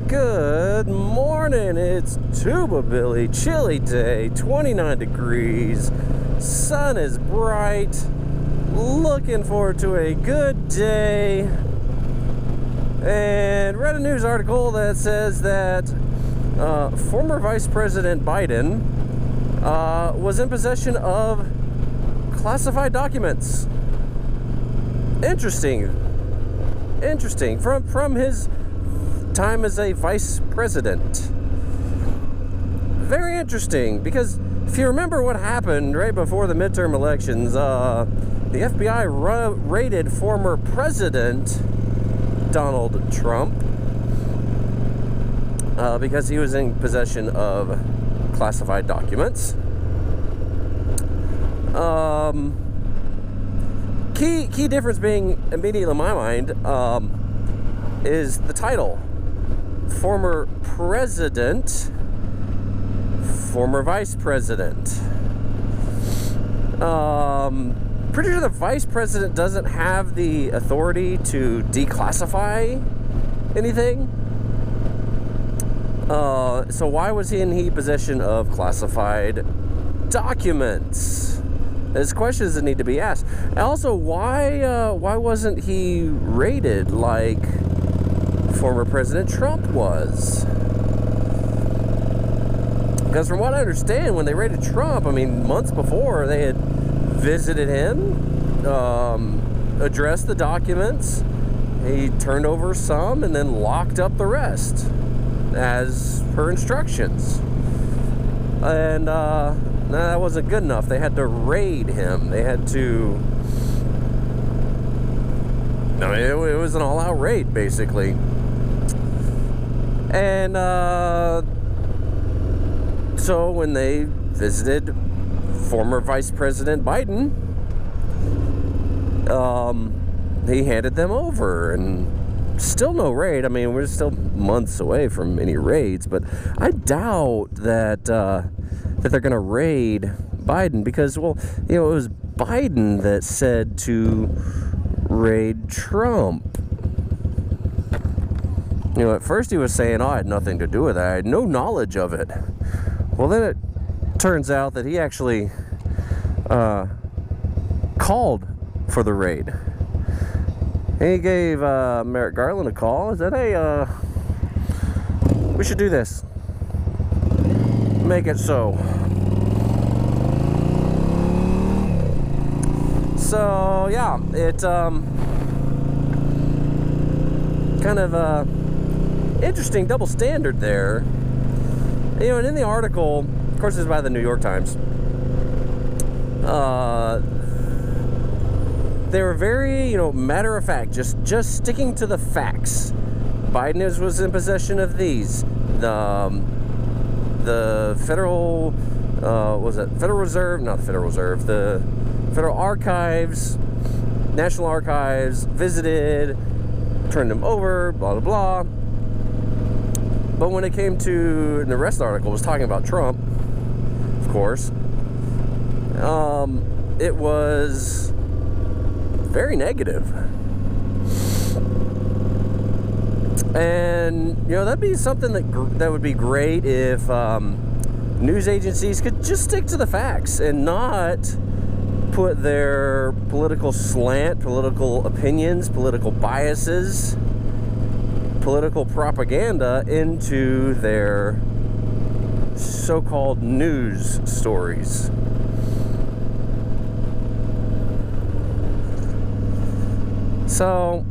Good morning, it's Tuba Billy, chilly day, 29 degrees, sun is bright, looking forward to a good day, and read a news article that says that former Vice President Biden was in possession of classified documents. Interesting, from his time as a vice president. Very interesting, because if you remember what happened right before the midterm elections, the FBI raided former President Donald Trump because he was in possession of classified documents. Key difference being immediately in my mind is the title. Former president, former vice president. Pretty sure the vice president doesn't have the authority to declassify anything. So why was he in possession of classified documents? There's questions that need to be asked. And also, why wasn't he raided like former President Trump was? Because from what I understand, when they raided Trump, I mean, months before, they had visited him, addressed the documents, he turned over some, and then locked up the rest, as per instructions. And that wasn't good enough. They had to raid him. They had to... I mean, it was an all-out raid, basically. And so when they visited former Vice President Biden, he handed them over, and still no raid. I mean, we're still months away from any raids, but I doubt that that they're going to raid Biden, because, well, you know, it was Biden that said to raid Trump. You know, at first he was saying, oh, I had nothing to do with it. I had no knowledge of it. Well, then it turns out that he actually called for the raid. He gave Merrick Garland a call and said, hey, we should do this. Make it so. So, yeah, it kind of interesting double standard there. You know, and in the article, of course, it's by the New York Times. They were very, matter of fact, just sticking to the facts. Biden was in possession of these. The Federal, Federal Reserve? Not the Federal Reserve. The Federal Archives, National Archives, visited, turned them over, blah, blah, blah. But when it came to, and the rest of the article was talking about Trump, of course, it was very negative. And, that'd be something that would be great if news agencies could just stick to the facts and not put their political slant, political opinions, political biases, political propaganda into their so-called news stories. So,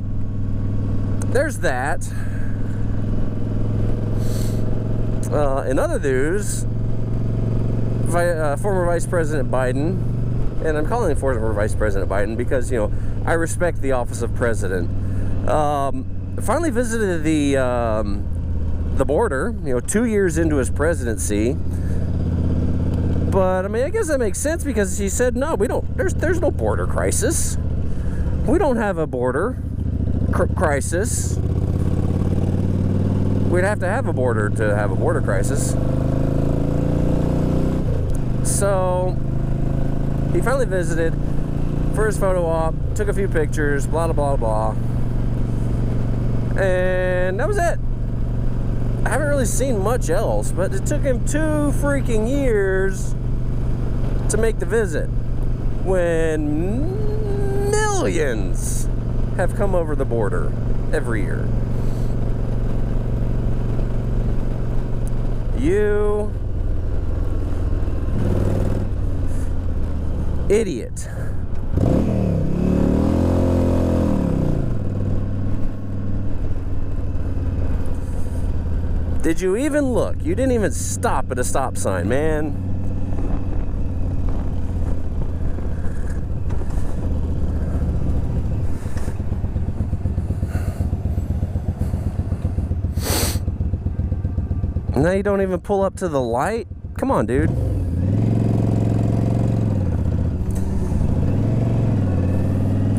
there's that. In other news, former Vice President Biden, and I'm calling him former Vice President Biden because, I respect the office of president, finally visited the border, 2 years into his presidency. But, I mean, I guess that makes sense, because he said, no, we don't, there's no border crisis. We don't have a border crisis. We'd have to have a border to have a border crisis. So, he finally visited for his photo op, took a few pictures, blah, blah, blah, blah. And that was it. I haven't really seen much else, but it took him 2 freaking years to make the visit when millions have come over the border every year. You idiot. Did you even look? You didn't even stop at a stop sign, man. Now you don't even pull up to the light? Come on, dude.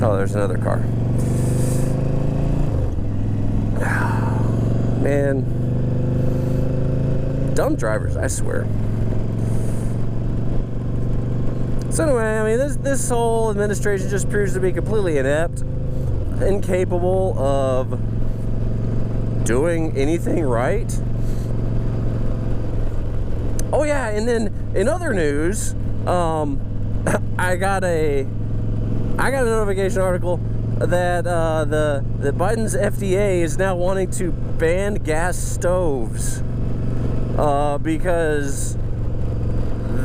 Oh, there's another car. Man. Dumb drivers, I swear. So anyway, I mean, this whole administration just proves to be completely inept, incapable of doing anything right. Oh yeah, and then in other news, I got a notification article that that Biden's FDA is now wanting to ban gas stoves because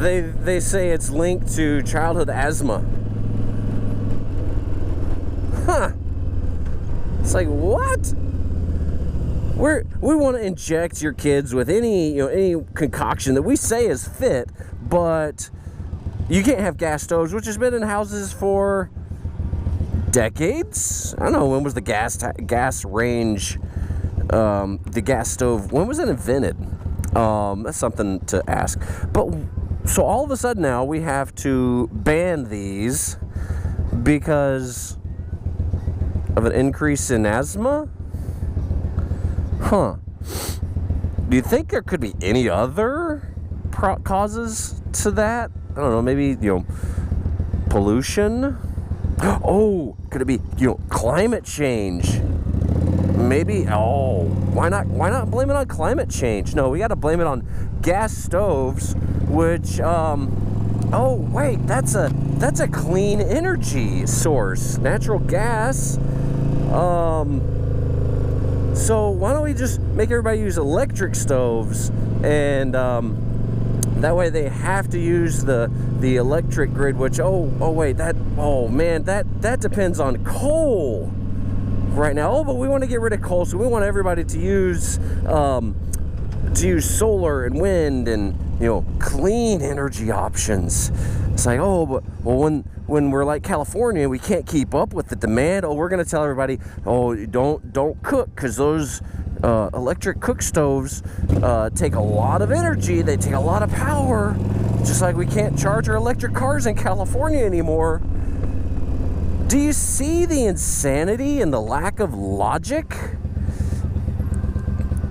they say it's linked to childhood asthma. Huh? It's like, what? We want to inject your kids with any concoction that we say is fit, but you can't have gas stoves, which has been in houses for decades. I don't know, when was the gas range, the gas stove, when was it invented? That's something to ask. But so all of a sudden now we have to ban these because of an increase in asthma? Huh. Do you think there could be any other causes to that? I don't know, maybe, pollution? Oh, could it be, climate change? Maybe, why not blame it on climate change? No, we got to blame it on gas stoves, which, oh, wait, that's a clean energy source, natural gas. So why don't we just make everybody use electric stoves, and that way they have to use the electric grid, which that depends on coal right now. Oh, but we want to get rid of coal, so we want everybody to use solar and wind and clean energy options. It's like, when we're like California, we can't keep up with the demand. Oh, we're gonna tell everybody, don't cook, because those electric cook stoves take a lot of energy. They take a lot of power. Just like we can't charge our electric cars in California anymore. Do you see the insanity and the lack of logic?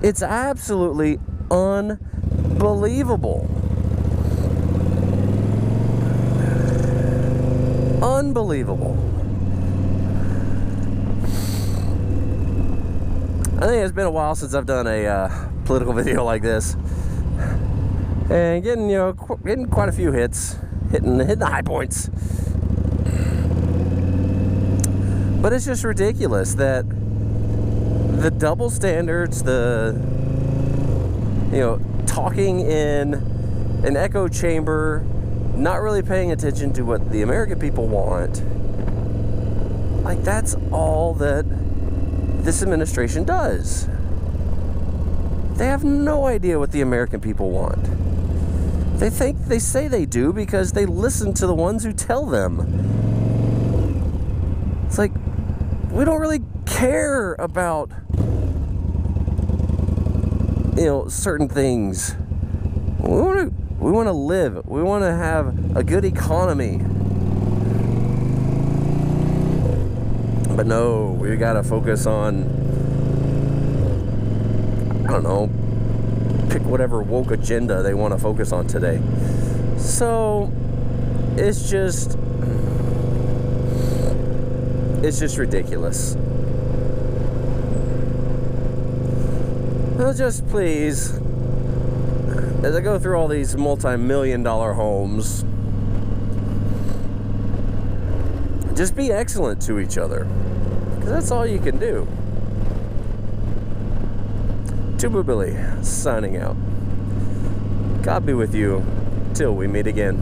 It's absolutely unbelievable. Unbelievable. I think it's been a while since I've done a political video like this, and getting quite a few hits, hitting the high points. But it's just ridiculous that the double standards, talking in an echo chamber, not really paying attention to what the American people want. Like, that's all that this administration does. They have no idea what the American people want. They say they do because they listen to the ones who tell them. It's like, we don't really care about certain things. We want to live. We want to have a good economy. But no, we got to focus on, I don't know, pick whatever woke agenda they want to focus on today. So it's just ridiculous. Well, just please, as I go through all these multi-million-dollar homes, just be excellent to each other, because that's all you can do. Tubu Billy, signing out. God be with you till we meet again.